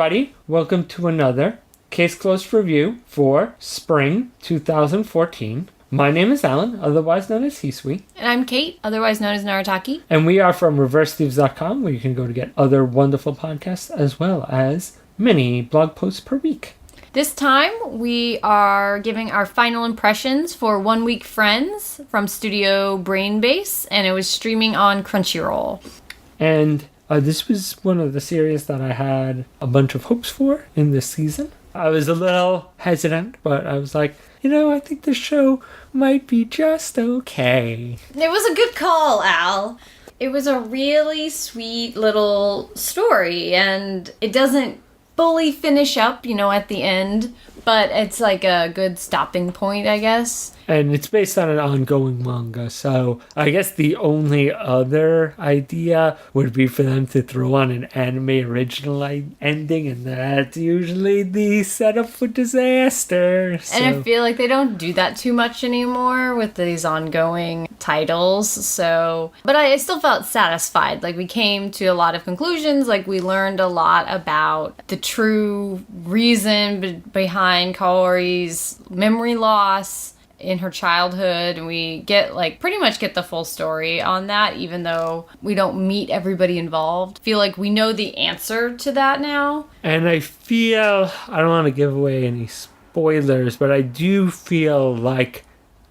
everybody. Welcome to another Case Closed review for spring 2014. My name is Alan, otherwise known as Hisui. And I'm Kate, otherwise known as Narataki. And we are from ReverseThieves.com, where you can go to get other wonderful podcasts as well as many blog posts per week. This time, we are giving our final impressions for 1 Week Friends from Studio Brainbase, and it was streaming on Crunchyroll. And this was one of the series that I had a bunch of hopes for in this season. I was a little hesitant, but I was like, I think the show might be just okay. It was a good call, Al. It was a really sweet little story, and it doesn't fully finish up, at the end, but it's like a good stopping point, I guess. And it's based on an ongoing manga, so I guess the only other idea would be for them to throw on an anime original ending, and that's usually the setup for disaster. So. And I feel like they don't do that too much anymore with these ongoing titles, so... But I still felt satisfied. Like, we came to a lot of conclusions, like, we learned a lot about the true reason behind Kaori's memory loss in her childhood, and we pretty much get the full story on that, even though we don't meet everybody involved. Feel like we know the answer to that now. And I don't want to give away any spoilers, but I do feel like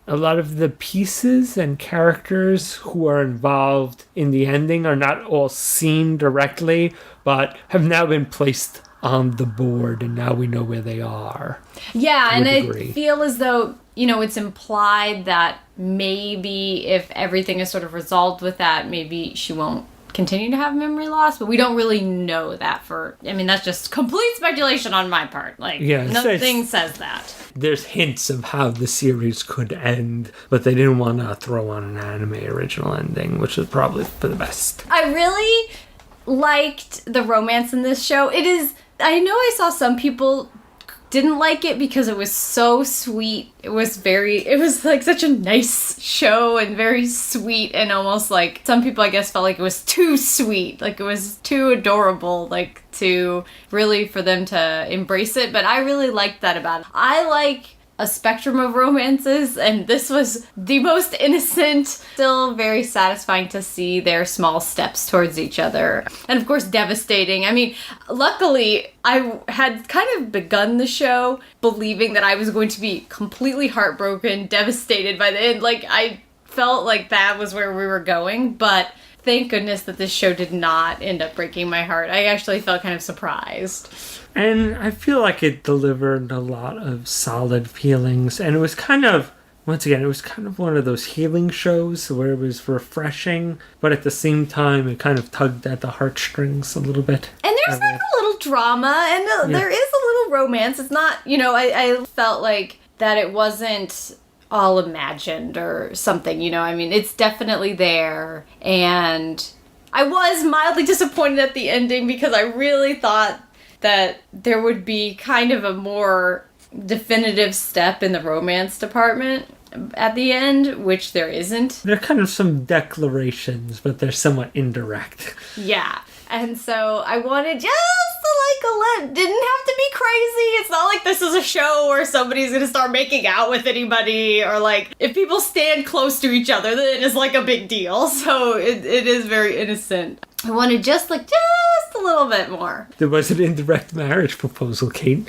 a lot of the pieces and characters who are involved in the ending are not all seen directly, but have now been placed on the board, and now we know where they are. Yeah, and I feel as though, it's implied that maybe if everything is sort of resolved with that, maybe she won't continue to have memory loss, but we don't really know that that's just complete speculation on my part. Nothing says that. There's hints of how the series could end, but they didn't want to throw on an anime original ending, which was probably for the best. I really liked the romance in this show. I know I saw some people didn't like it because it was so sweet. It was like such a nice show and very sweet, and almost like some people, I guess, felt like it was too sweet. Like it was too adorable, like to really for them to embrace it. But I really liked that about it. I like a spectrum of romances, and this was the most innocent, still very satisfying to see their small steps towards each other. And of course, devastating. Luckily, I had kind of begun the show believing that I was going to be completely heartbroken, devastated by the end. Like, I felt like that was where we were going, but thank goodness that this show did not end up breaking my heart. I actually felt kind of surprised. And I feel like it delivered a lot of solid feelings. And it was kind of one of those healing shows where it was refreshing, but at the same time, it kind of tugged at the heartstrings a little bit. And there's like a little drama, and there is a little romance. It's not, I felt like that it wasn't all imagined or something, it's definitely there. And I was mildly disappointed at the ending because I really thought that there would be kind of a more definitive step in the romance department at the end, which there isn't. There are kind of some declarations, but they're somewhat indirect. Yeah. And so I wanted just didn't have to be crazy. It's not like this is a show where somebody's gonna start making out with anybody, or like if people stand close to each other, then it's like a big deal. So it is very innocent. I wanted just a little bit more. There was an indirect marriage proposal, Kate.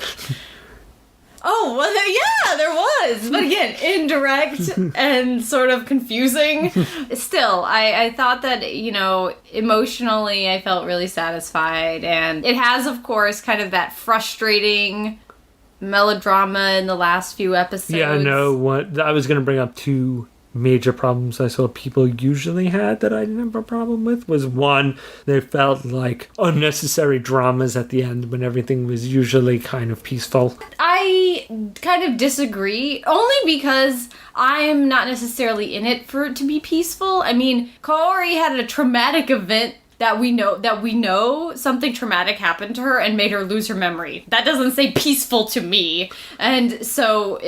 Oh, well, yeah, there was. But again, indirect and sort of confusing. Still, I thought that, emotionally I felt really satisfied. And it has, of course, kind of that frustrating melodrama in the last few episodes. Yeah, no, I was going to bring up two major problems I saw people usually had that I didn't have a problem with was, one, they felt like unnecessary dramas at the end when everything was usually kind of peaceful. I kind of disagree, only because I'm not necessarily in it for it to be peaceful. Kaori had a traumatic event that we know something traumatic happened to her and made her lose her memory. That doesn't say peaceful to me. And so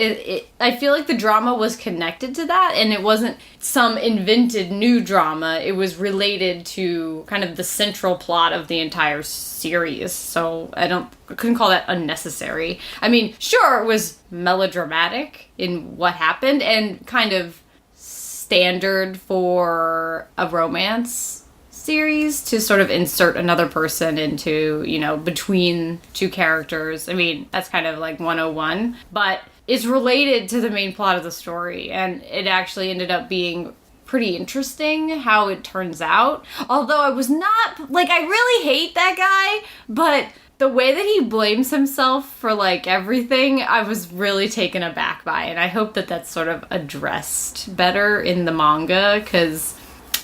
I feel like the drama was connected to that, and it wasn't some invented new drama. It was related to kind of the central plot of the entire series. So I couldn't call that unnecessary. I mean, sure, it was melodramatic in what happened and kind of standard for a romance series to sort of insert another person into, between two characters. I mean, that's kind of like 101, but it's related to the main plot of the story, and it actually ended up being pretty interesting how it turns out. Although I was not, I really hate that guy, but the way that he blames himself for, everything, I was really taken aback by. And I hope that that's sort of addressed better in the manga, because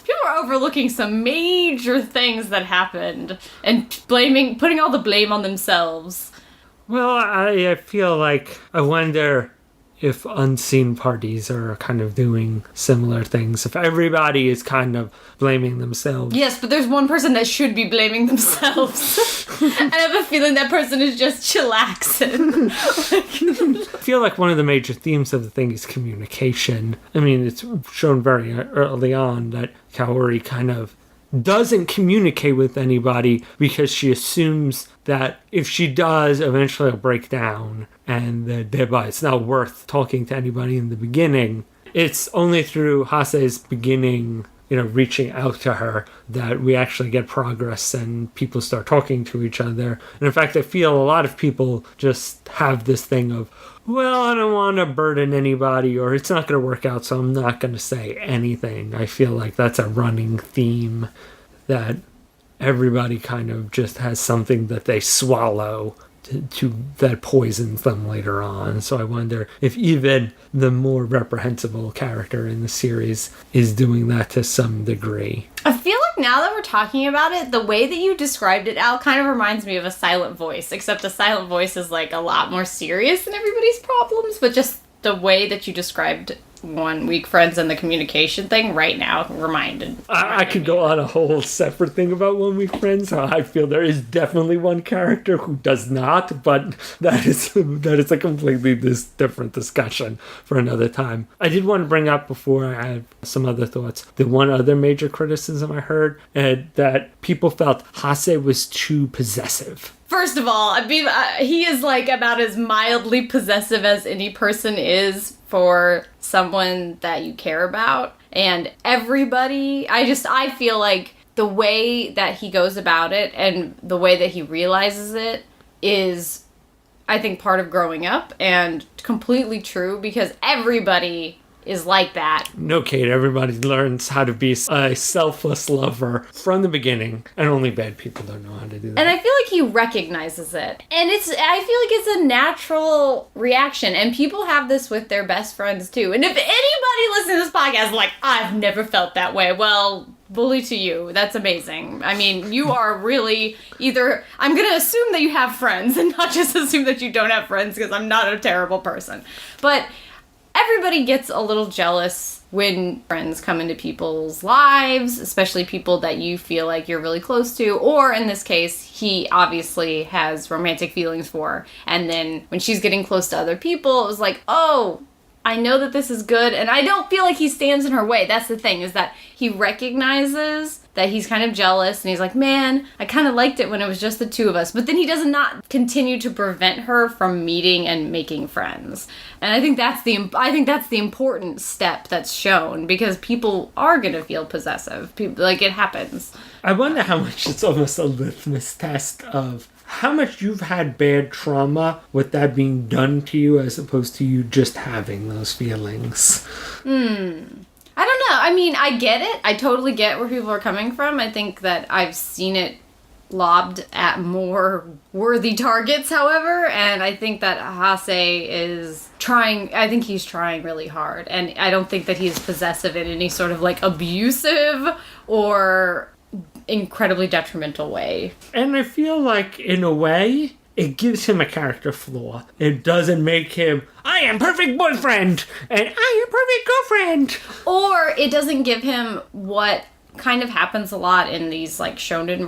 people are overlooking some major things that happened and putting all the blame on themselves. Well, I feel like I wonder if unseen parties are kind of doing similar things. If everybody is kind of blaming themselves. Yes, but there's one person that should be blaming themselves. I have a feeling that person is just chillaxing. I feel like one of the major themes of the thing is communication. I mean, it's shown very early on that Kaori kind of doesn't communicate with anybody because she assumes that if she does, eventually it'll break down, and thereby it's not worth talking to anybody in the beginning. It's only through Hase's beginning, reaching out to her that we actually get progress and people start talking to each other. And in fact, I feel a lot of people just have this thing of, well, I don't want to burden anybody, or it's not going to work out, so I'm not going to say anything. I feel like that's a running theme, that everybody kind of just has something that they swallow that poisons them later on. So I wonder if even the more reprehensible character in the series is doing that to some degree. I feel like now that we're talking about it, the way that you described it, Al, kind of reminds me of a silent voice, except a silent voice is a lot more serious than everybody's problems, but just the way that you described One Week Friends and the communication thing right now reminded I could go on a whole separate thing about One Week Friends. I feel there is definitely one character who does not, but that is a completely different discussion for another time. I did want to bring up, before I have some other thoughts, the one other major criticism I heard, that people felt Hase was too possessive. First of all, I mean, he is about as mildly possessive as any person is for someone that you care about. And everybody, I feel like the way that he goes about it and the way that he realizes it is, I think, part of growing up and completely true, because everybody is like that. No, Kate, everybody learns how to be a selfless lover from the beginning, and only bad people don't know how to do that. And I feel like he recognizes it. And I feel like it's a natural reaction, and people have this with their best friends too. And if anybody listening to this podcast is like, I've never felt that way, well, bully to you. That's amazing. I mean, you are really I'm going to assume that you have friends and not just assume that you don't have friends, because I'm not a terrible person. But everybody gets a little jealous when friends come into people's lives, especially people that you feel like you're really close to, or in this case, he obviously has romantic feelings for. And then when she's getting close to other people, it was like, oh, I know that this is good, and I don't feel like he stands in her way. That's the thing, is that he recognizes that he's kind of jealous, and he's like, man, I kind of liked it when it was just the two of us. But then he does not continue to prevent her from meeting and making friends. And I think that's the important step that's shown, because people are going to feel possessive. It happens. I wonder how much it's almost a litmus test of how much you've had bad trauma with that being done to you, as opposed to you just having those feelings. I don't know. I mean, I get it. I totally get where people are coming from. I think that I've seen it lobbed at more worthy targets, however, and I think that Hase is trying. I think he's trying really hard, and I don't think that he's possessive in any sort of abusive or incredibly detrimental way. And I feel like, in a way, it gives him a character flaw. It doesn't make him, I am perfect boyfriend, and I am perfect girlfriend. Or it doesn't give him what kind of happens a lot in these like shonen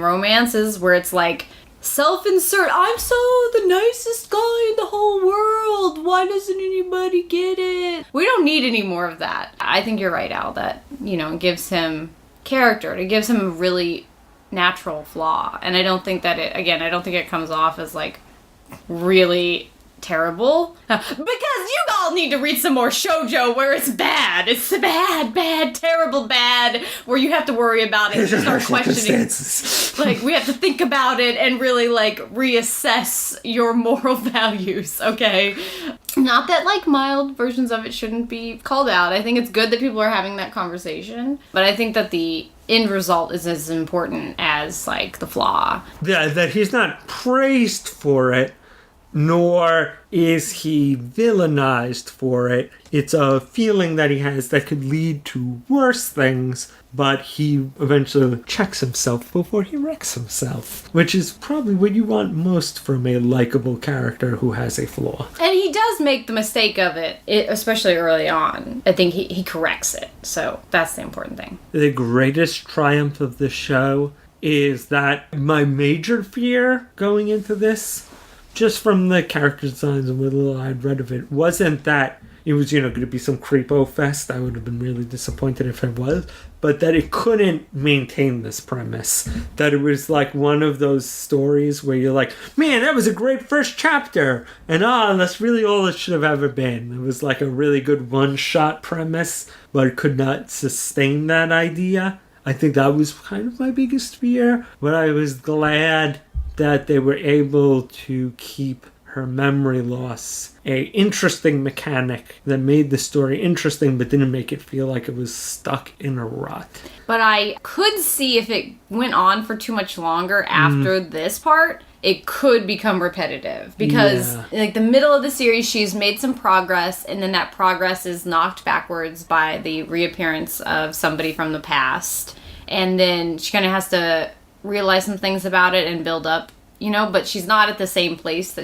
romances where it's like self-insert. I'm so the nicest guy in the whole world. Why doesn't anybody get it? We don't need any more of that. I think you're right, Al, that, it gives him character. It gives him a really natural flaw. And I don't think that I don't think it comes off as like really terrible. Because you all need to read some more shoujo where it's bad. It's bad, terrible bad, where you have to worry about it and start questioning. Like, we have to think about it and really, like, reassess your moral values, okay? Not that, like, mild versions of it shouldn't be called out. I think it's good that people are having that conversation. But I think that the end result is as important as, like, the flaw. Yeah, that he's not praised for it, nor is he villainized for it. It's a feeling that he has that could lead to worse things, but he eventually checks himself before he wrecks himself, which is probably what you want most from a likable character who has a flaw. And he does make the mistake of it, especially early on. I think he corrects it, so that's the important thing. The greatest triumph of the show is that my major fear going into this, just from the character designs and what little I'd read of it, wasn't that it was, going to be some creepo fest. I would have been really disappointed if it was. But that it couldn't maintain this premise. That it was like one of those stories where you're like, man, that was a great first chapter. And that's really all it should have ever been. It was like a really good one-shot premise, but it could not sustain that idea. I think that was kind of my biggest fear. But I was glad that they were able to keep her memory loss a interesting mechanic that made the story interesting but didn't make it feel like it was stuck in a rut. But I could see if it went on for too much longer after this part, it could become repetitive. Because like the middle of the series, she's made some progress, and then that progress is knocked backwards by the reappearance of somebody from the past. And then she kind of has to realize some things about it and build up, but she's not at the same place that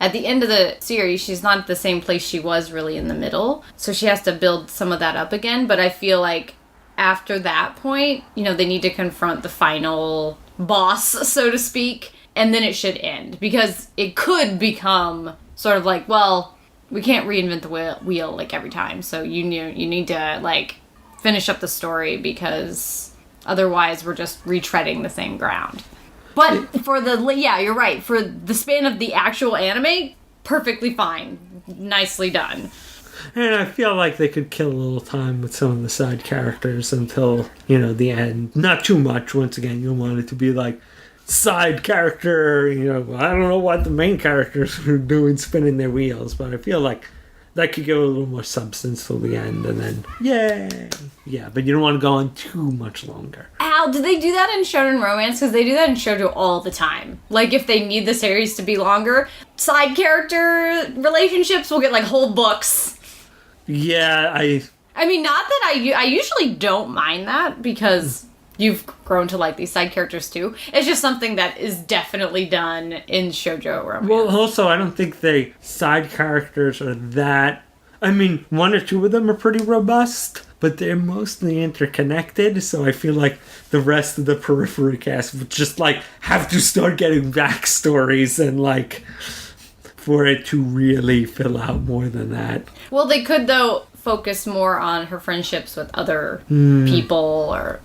at the end of the series, she's not at the same place she was really in the middle. So she has to build some of that up again. But I feel like after that point, they need to confront the final boss, so to speak, and then it should end. Because it could become sort of like, well, we can't reinvent the wheel like every time. So you need to like finish up the story, because otherwise we're just retreading the same ground. But you're right. For the span of the actual anime, perfectly fine. Nicely done. And I feel like they could kill a little time with some of the side characters until, the end. Not too much. Once again, you want it to be like side character, I don't know what the main characters are doing, spinning their wheels, but I feel like that could give a little more substance till the end, and then, yay! Yeah, but you don't want to go on too much longer. Al, do they do that in shonen romance? Because they do that in shoujo all the time. Like, if they need the series to be longer, side character relationships will get, like, whole books. Yeah, I mean, not that I usually don't mind that, because you've grown to like these side characters too. It's just something that is definitely done in shoujo romance. Well, also, I don't think the side characters are that... I mean, one or two of them are pretty robust, but they're mostly interconnected, so I feel like the rest of the periphery cast would just, like, have to start getting backstories and, like, for it to really fill out more than that. Well, they could, though, focus more on her friendships with other people, or,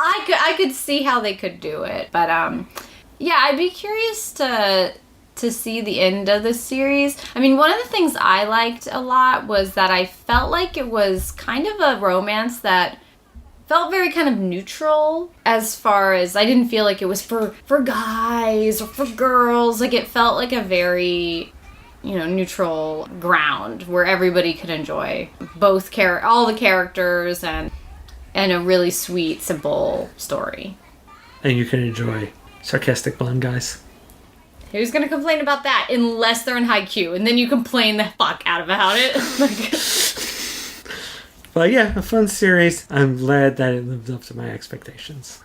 I could see how they could do it, but I'd be curious to see the end of the series. I mean, one of the things I liked a lot was that I felt like it was kind of a romance that felt very kind of neutral, as far as I didn't feel like it was for guys or for girls. Like, it felt like a very neutral ground where everybody could enjoy all the characters and a really sweet, simple story. And you can enjoy sarcastic blonde guys. Who's gonna complain about that unless they're in Haikyuu, and then you complain the fuck out about it. But yeah, a fun series. I'm glad that it lived up to my expectations.